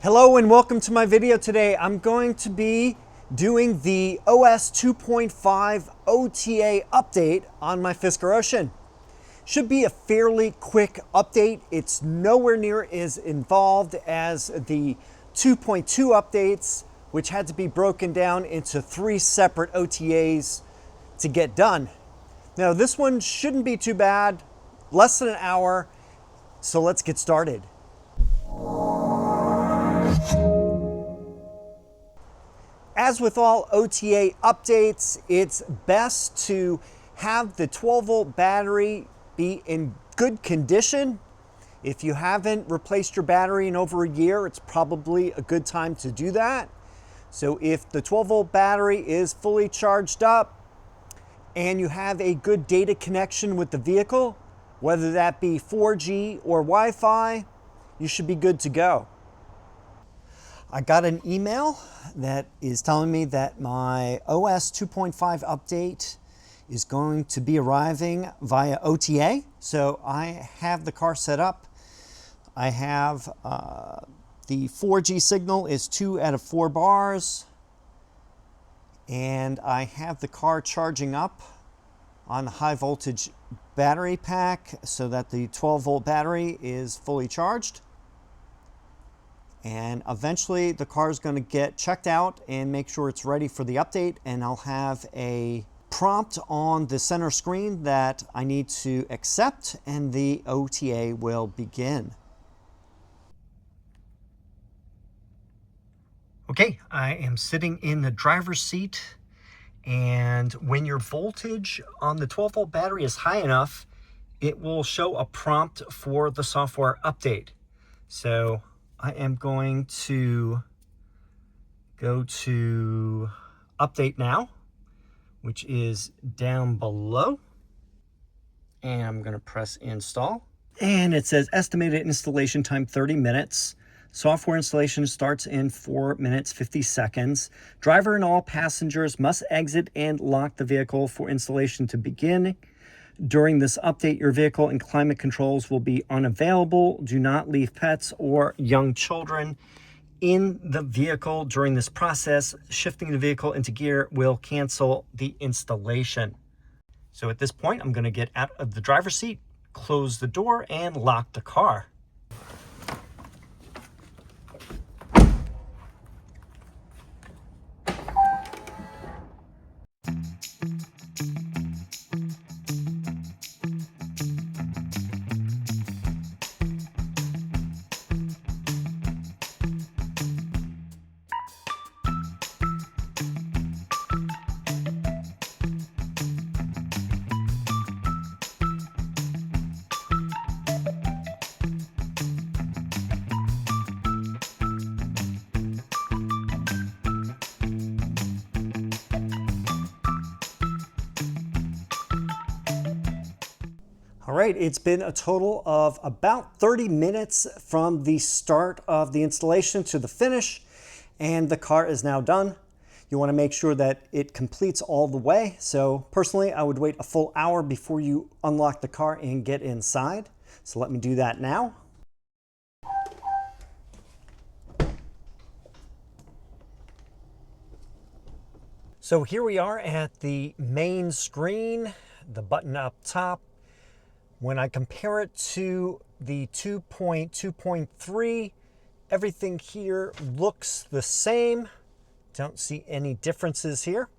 Hello and welcome to my video today. I'm going to be doing the OS 2.5 OTA update on my Fisker Ocean. Should be a fairly quick update. It's nowhere near as involved as the 2.2 updates, which had to be broken down into 3 separate OTAs to get done. Now this one shouldn't be too bad, less than an hour, so let's get started. As with all OTA updates, it's best to have the 12-volt battery be in good condition. If you haven't replaced your battery in over a year, it's probably a good time to do that. So if the 12-volt battery is fully charged up and you have a good data connection with the vehicle, whether that be 4G or Wi-Fi, you should be good to go. I got an email that is telling me that my OS 2.5 update is going to be arriving via OTA. So I have the car set up. I have the 4G signal is 2 out of 4 bars. And I have the car charging up on the high voltage battery pack so that the 12-volt battery is fully charged. And eventually the car is going to get checked out and make sure it's ready for the update, and I'll have a prompt on the center screen that I need to accept and the OTA will begin. Okay, I am sitting in the driver's seat, and when your voltage on the 12-volt battery is high enough, it will show a prompt for the software update. So I am going to go to Update Now, which is down below. And I'm going to press Install. And it says estimated installation time 30 minutes. Software installation starts in 4 minutes 50 seconds. Driver and all passengers must exit and lock the vehicle for installation to begin. During this update, your vehicle and climate controls will be unavailable. Do not leave pets or young children in the vehicle during this process. Shifting the vehicle into gear will cancel the installation. So at this point, I'm going to get out of the driver's seat, close the door, and lock the car. All right, it's been a total of about 30 minutes from the start of the installation to the finish, and the car is now done. You want to make sure that it completes all the way. So personally, I would wait a full hour before you unlock the car and get inside. So let me do that now. So here we are at the main screen, the button up top. When I compare it to the 2.2.3, everything here looks the same. Don't see any differences here.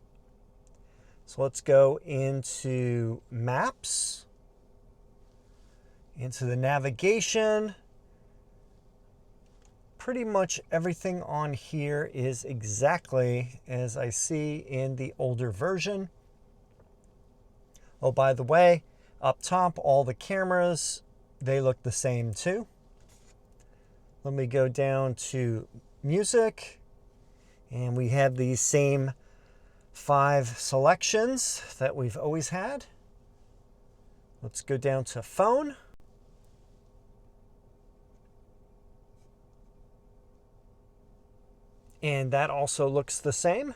So let's go into Maps, into the navigation. Pretty much everything on here is exactly as I see in the older version. Oh, by the way, up top, all the cameras, they look the same too. Let me go down to music, and we have these same 5 selections that we've always had. Let's go down to phone. And that also looks the same.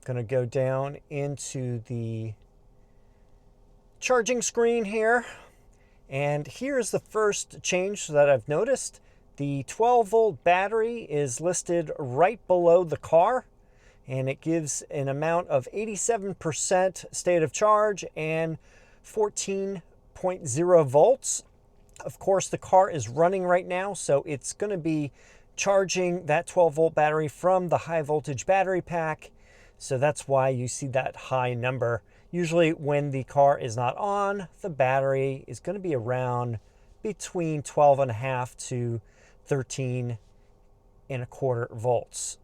Going to go down into the charging screen here. And here's the first change that I've noticed. The 12-volt battery is listed right below the car, and it gives an amount of 87% state of charge and 14.0 volts. Of course, the car is running right now, so it's going to be charging that 12-volt battery from the high voltage battery pack. So that's why you see that high number. Usually when the car is not on, the battery is going to be around between 12.5 to 13.25 volts.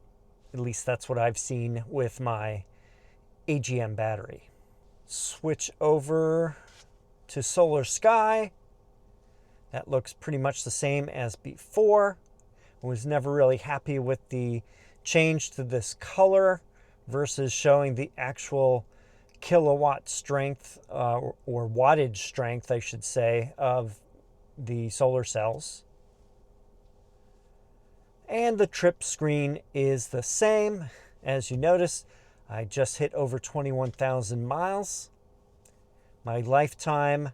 At least that's what I've seen with my AGM battery. Switch over to Solar Sky. That looks pretty much the same as before. I was never really happy with the change to this color versus showing the actual kilowatt strength or wattage strength, I should say, of the solar cells. And the trip screen is the same. As you notice, I just hit over 21,000 miles. My lifetime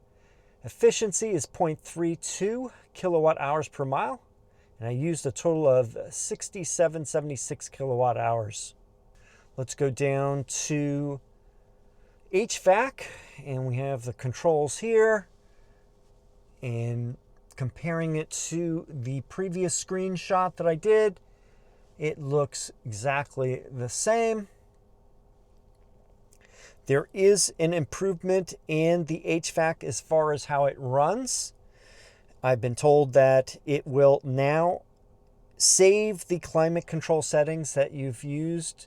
efficiency is 0.32 kilowatt hours per mile, and I used a total of 6776 kilowatt hours. Let's go down to HVAC, and we have the controls here, and comparing it to the previous screenshot that I did, it looks exactly the same. There is an improvement in the HVAC as far as how it runs. I've been told that it will now save the climate control settings that you've used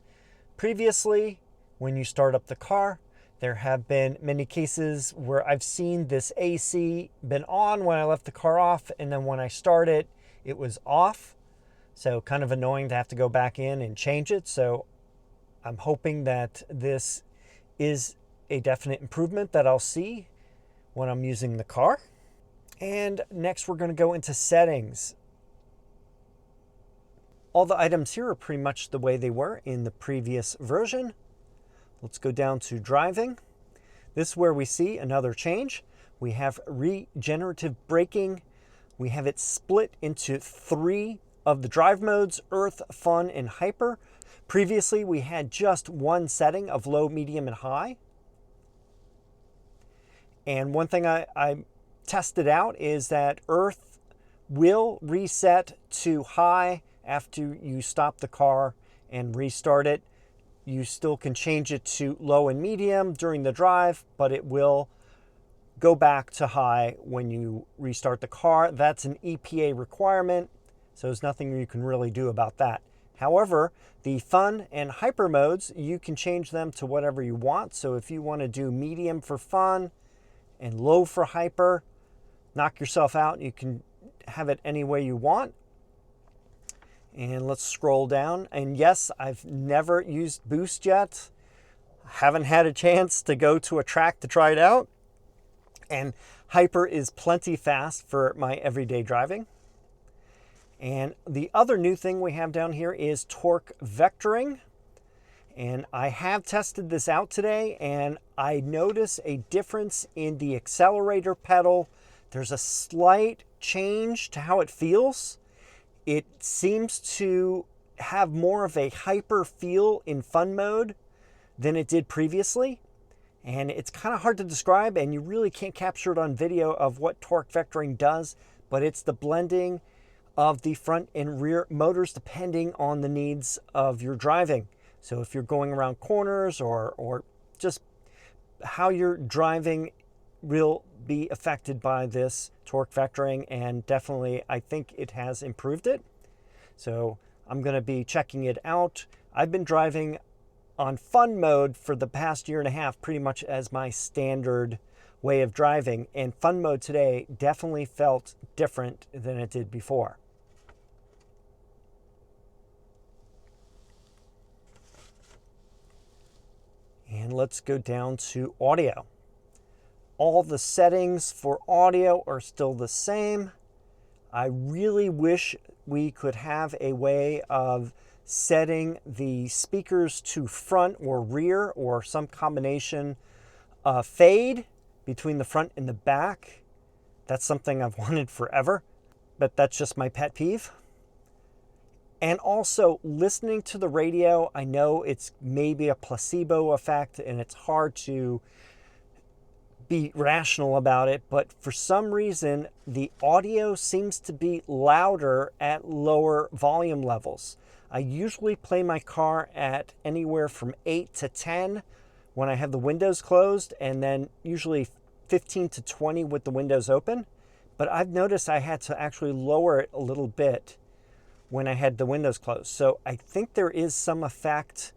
previously when you start up the car. There have been many cases where I've seen this AC been on when I left the car off, and then when I start it, it was off. So kind of annoying to have to go back in and change it. So I'm hoping that this is a definite improvement that I'll see when I'm using the car. And next we're going to go into settings. All the items here are pretty much the way they were in the previous version. Let's go down to driving. This is where we see another change. We have regenerative braking. We have it split into 3 of the drive modes: Earth, Fun, and Hyper. Previously, we had just one setting of low, medium, and high. And one thing I tested out is that Earth will reset to high after you stop the car and restart it. You still can change it to low and medium during the drive, but it will go back to high when you restart the car. That's an EPA requirement, so there's nothing you can really do about that. However, the Fun and Hyper modes, you can change them to whatever you want. So if you want to do medium for fun and low for hyper, knock yourself out. You can have it any way you want. And let's scroll down. And yes, I've never used Boost yet. Haven't had a chance to go to a track to try it out. And Hyper is plenty fast for my everyday driving. And the other new thing we have down here is torque vectoring. And I have tested this out today, and I notice a difference in the accelerator pedal. There's a slight change to how it feels. It seems to have more of a hyper feel in fun mode than it did previously. And it's kind of hard to describe, and you really can't capture it on video of what torque vectoring does, but it's the blending of the front and rear motors depending on the needs of your driving. So if you're going around corners or just how you're driving will be affected by this torque vectoring, and definitely I think it has improved it. So I'm going to be checking it out. I've been driving on fun mode for the past 1.5 years, pretty much as my standard way of driving, and fun mode today definitely felt different than it did before. And let's go down to audio. All the settings for audio are still the same. I really wish we could have a way of setting the speakers to front or rear, or some combination of fade between the front and the back. That's something I've wanted forever. but that's just my pet peeve. And also listening to the radio, I know it's maybe a placebo effect and it's hard to be rational about it, but for some reason, the audio seems to be louder at lower volume levels. I usually play my car at anywhere from 8 to 10 when I have the windows closed, and then usually 15 to 20 with the windows open. But I've noticed I had to actually lower it a little bit when I had the windows closed. So I think there is some effect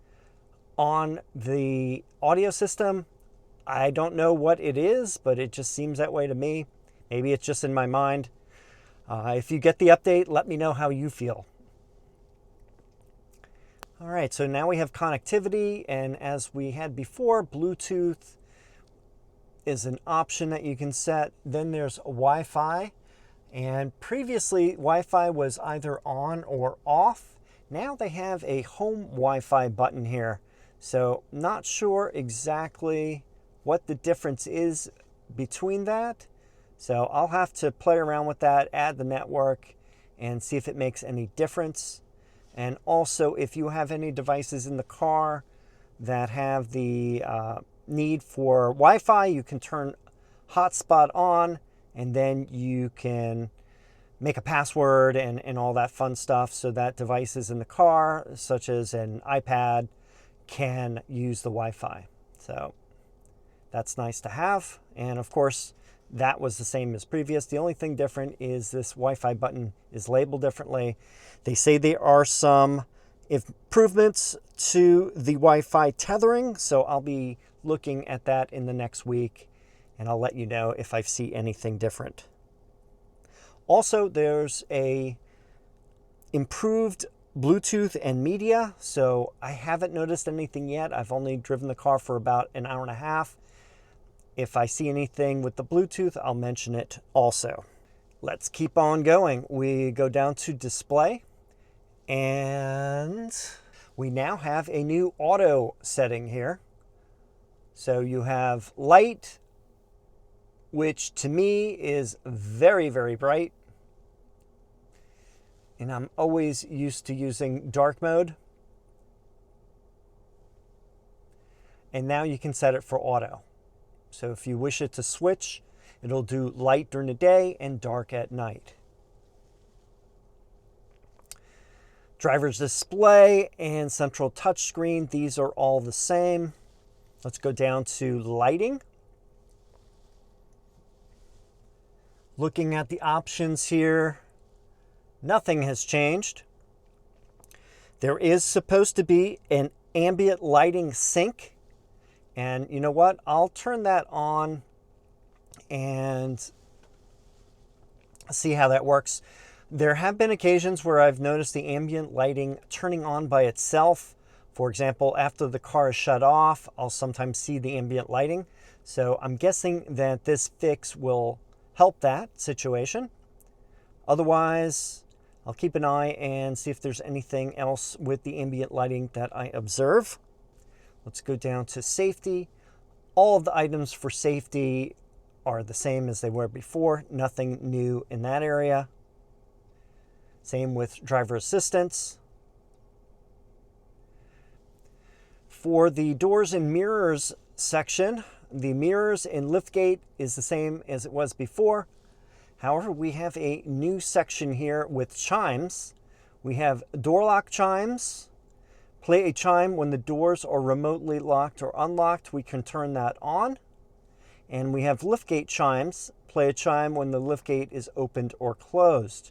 on the audio system. I don't know what it is, but it just seems that way to me. Maybe it's just in my mind. If you get the update, let me know how you feel. All right, so now we have connectivity, and as we had before, Bluetooth is an option that you can set. Then there's Wi-Fi, and previously Wi-Fi was either on or off. Now they have a home Wi-Fi button here, so not sure exactly what the difference is between that. So I'll have to play around with that, add the network, and see if it makes any difference. And also, if you have any devices in the car that have the need for Wi-Fi, you can turn hotspot on, and then you can make a password and all that fun stuff so that devices in the car, such as an iPad, can use the Wi-Fi. So that's nice to have. And of course, that was the same as previous. The only thing different is this Wi-Fi button is labeled differently. They say there are some improvements to the Wi-Fi tethering, so I'll be looking at that in the next week, and I'll let you know if I see anything different. Also, there's a improved Bluetooth and media, so I haven't noticed anything yet. I've only driven the car for about an hour and a half. If I see anything with the Bluetooth, I'll mention it also. Let's keep on going. We go down to display, and we now have a new auto setting here. So you have light, which to me is very, very bright. And I'm always used to using dark mode. And now you can set it for auto. So if you wish it to switch, it'll do light during the day and dark at night. Driver's display and central touchscreen, these are all the same. Let's go down to lighting. Looking at the options here, nothing has changed. There is supposed to be an ambient lighting sync. And you know what? I'll turn that on and see how that works. There have been occasions where I've noticed the ambient lighting turning on by itself. For example, after the car is shut off, I'll sometimes see the ambient lighting. So I'm guessing that this fix will help that situation. Otherwise, I'll keep an eye and see if there's anything else with the ambient lighting that I observe. Let's go down to safety. All of the items for safety are the same as they were before. Nothing new in that area. Same with driver assistance. For the doors and mirrors section, the mirrors in liftgate is the same as it was before. However, we have a new section here with chimes. We have door lock chimes. Play a chime when the doors are remotely locked or unlocked. We can turn that on. And we have liftgate chimes. Play a chime when the liftgate is opened or closed.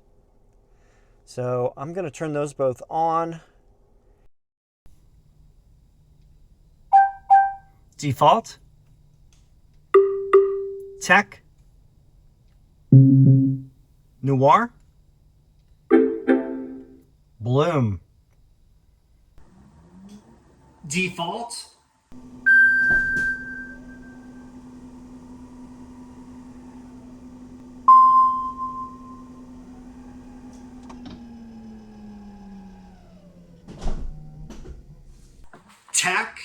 So I'm going to turn those both on. Default. Tech. Noir. Bloom. Default. Tech.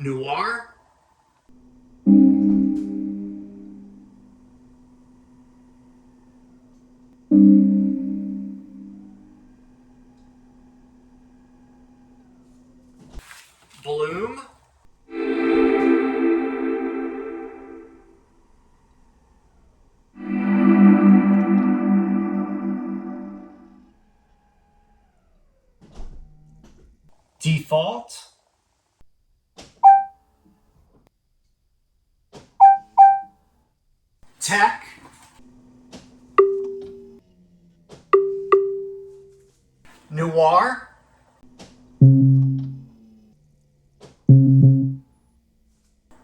Noir, Bloom, Default, Tech, Noir,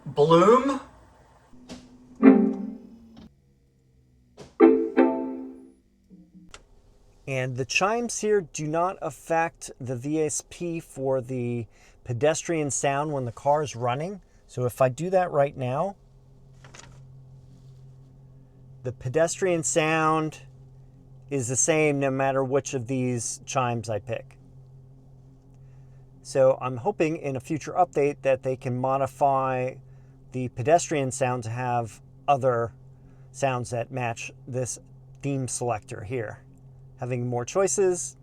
Bloom, and the chimes here do not affect the VSP for the pedestrian sound when the car is running. So if I do that right now, the pedestrian sound is the same no matter which of these chimes I pick. So I'm hoping in a future update that they can modify the pedestrian sound to have other sounds that match this theme selector here. Having more choices,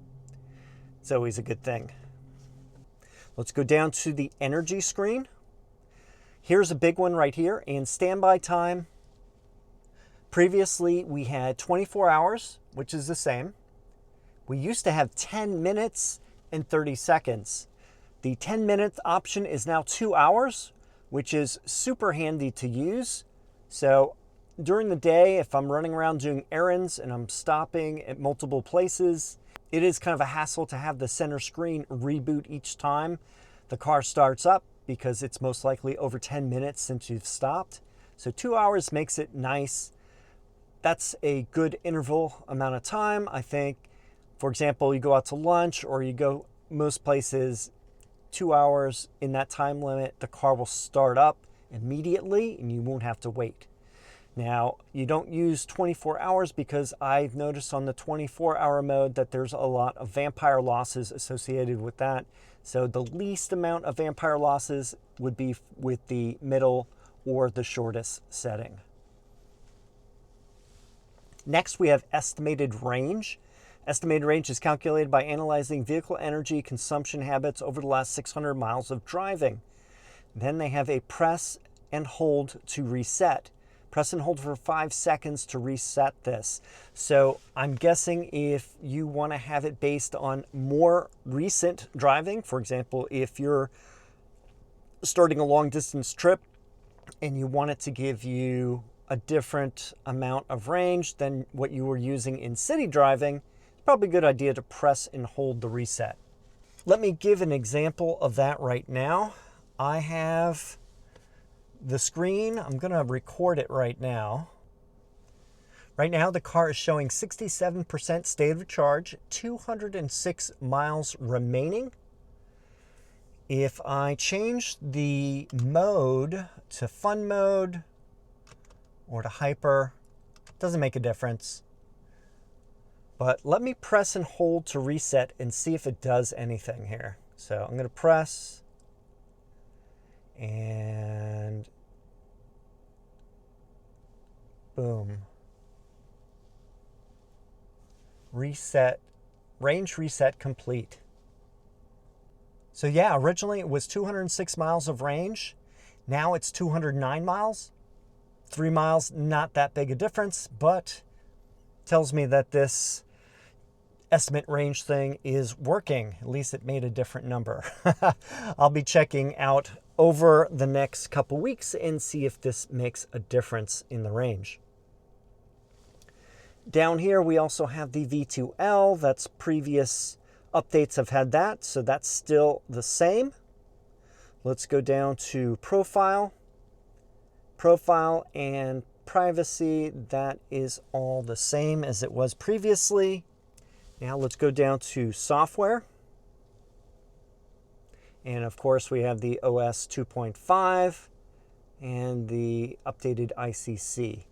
it's always a good thing. Let's go down to the energy screen. Here's a big one right here, and standby time. Previously, we had 24 hours, which is the same. We used to have 10 minutes and 30 seconds. The 10-minute option is now 2 hours, which is super handy to use. So during the day, if I'm running around doing errands and I'm stopping at multiple places, it is kind of a hassle to have the center screen reboot each time the car starts up because it's most likely over 10 minutes since you've stopped. So 2 hours makes it nice. That's a good interval amount of time. I think, for example, you go out to lunch or you go most places, 2 hours in that time limit, the car will start up immediately and you won't have to wait. Now, you don't use 24 hours because I've noticed on the 24-hour mode that there's a lot of vampire losses associated with that. So the least amount of vampire losses would be with the middle or the shortest setting. Next, we have estimated range. Estimated range is calculated by analyzing vehicle energy consumption habits over the last 600 miles of driving. Then they have a press and hold to reset. Press and hold for 5 seconds to reset this. So I'm guessing if you want to have it based on more recent driving, for example, if you're starting a long distance trip and you want it to give you a different amount of range than what you were using in city driving, it's probably a good idea to press and hold the reset. Let me give an example of that right now. I have the screen. I'm going to record it right now. Right now, the car is showing 67% state of charge, 206 miles remaining. If I change the mode to fun mode or to hyper, doesn't make a difference. But let me press and hold to reset and see if it does anything here. So I'm going to press and boom. Reset, range reset complete. So yeah, originally it was 206 miles of range. Now it's 209 miles. 3 miles, not that big a difference, but tells me that this estimate range thing is working. At least it made a different number. I'll be checking out over the next couple weeks and see if this makes a difference in the range. Down here, we also have the V2L. That's previous updates have had that, so that's still the same. Let's go down to profile. Profile and privacy, that is all the same as it was previously. Now let's go down to software. And of course, we have the OS 2.5 and the updated ICC.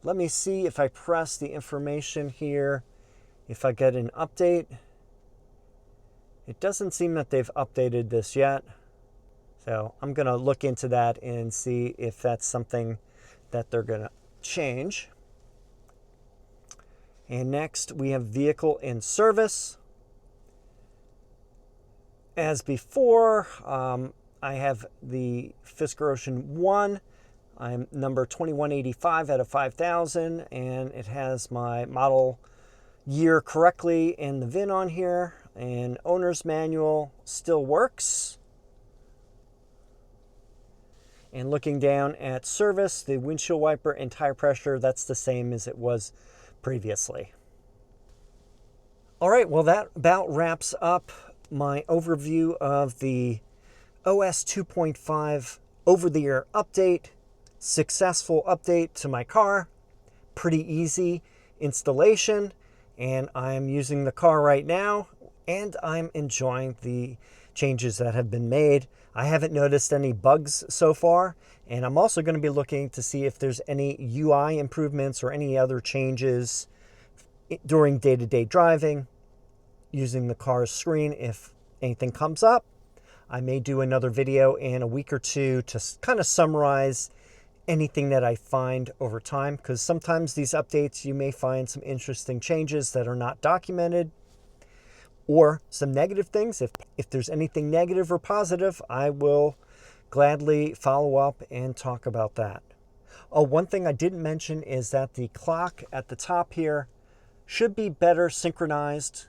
Let me see if I press the information here, if I get an update. It doesn't seem that they've updated this yet. So I'm going to look into that and see if that's something that they're going to change. And next we have vehicle in service. As before, I have the Fisker Ocean 1. I'm number 2185 out of 5,000, and it has my model year correctly and the VIN on here, and owner's manual still works. And looking down at service, the windshield wiper and tire pressure, that's the same as it was previously. All right, well, that about wraps up my overview of the OS 2.5 over-the-air update. Successful update to my car. Pretty easy installation, and I'm using the car right now, and I'm enjoying the changes that have been made. I haven't noticed any bugs so far, and I'm also going to be looking to see if there's any UI improvements or any other changes during day-to-day driving using the car's screen. If anything comes up, I may do another video in a week or two to kind of summarize anything that I find over time, because sometimes these updates you may find some interesting changes that are not documented, or some negative things. If there's anything negative or positive, I will gladly follow up and talk about that. Oh, one thing I didn't mention is that the clock at the top here should be better synchronized.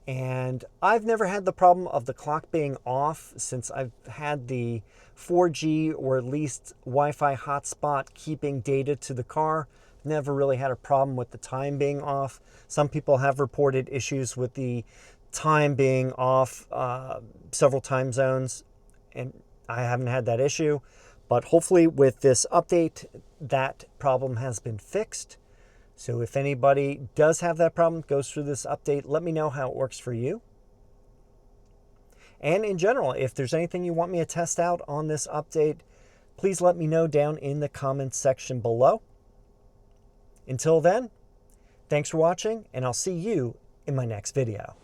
And I've never had the problem of the clock being off since I've had the 4G or at least Wi-Fi hotspot keeping data to the car. Never really had a problem with the time being off. Some people have reported issues with the time being off several time zones, and I haven't had that issue. But hopefully with this update, that problem has been fixed. So if anybody does have that problem, goes through this update, let me know how it works for you. And in general, if there's anything you want me to test out on this update, please let me know down in the comments section below. Until then, thanks for watching, and I'll see you in my next video.